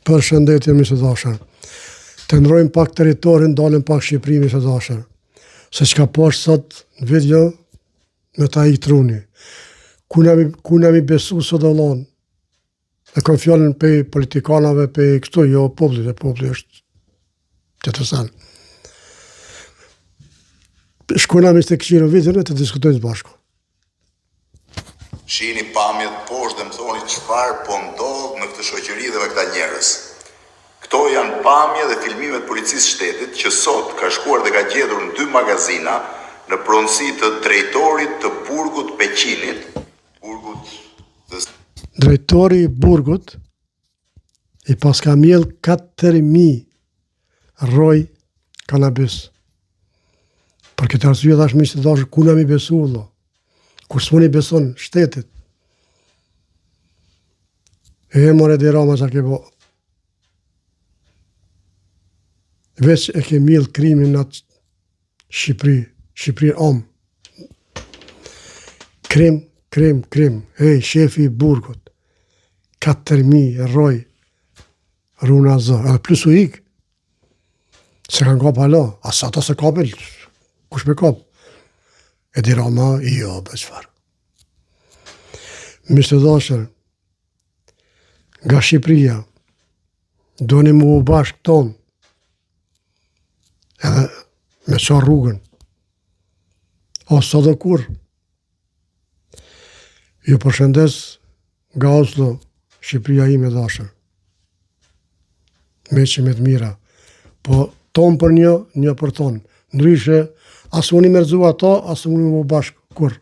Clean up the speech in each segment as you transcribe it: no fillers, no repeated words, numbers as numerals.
Për shëndetje, mi së dashër. Të ndrojmë pak teritorin, dalim pak Shqipëri, mi së dashër. Se që ka poshtë sot në video, me ta i truni. Ku nami besu së dhe lonë? E kom fjallin pe politikanave, pe këtu, jo popullit, e popullit është që të sanë. Shkojnami të këshirë videon e të diskutojnë të bashku. Shihni pamjet poshtë dhe më thoni çfarë po ndodh në këtë shoqëri dhe me këta njerëz. Këto janë pamje dhe filmime të policisë shtetit që sot ka shkuar dhe ka gjetur në 2 magazina në pronësi të drejtorit të burgut Peqinit, Drejtori i burgut i pas ka mjell 4.000 roj kanabis. Për këtë arsye thash miq të dashur, ku nami besu vëlla? Kur s'moni beson shtetit. E more dhe Rama që ke bo. Veç e ke mjell krimin në Shqipëri om. Krim. Hej, shefi i burgut. 4.000 roj runa zë. Edhe plus u ik. Se kanë kap hala. Asa ta se kapel. Kush me kap? E di Rama, jo, beqfar. Mishtë të dashër, nga Shqipëria, doni mu u bashkë tonë, edhe me qa rrugën, ose dhe kur. Ju përshëndes nga Oslo, Shqipëria ime dashër. Me që me të mira. Po tonë për një për tonë. Ndryshe, asë unë i merzu ato, asë unë i mu bashkë kur.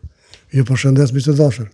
Ju përshëndes, miqtë të dashër.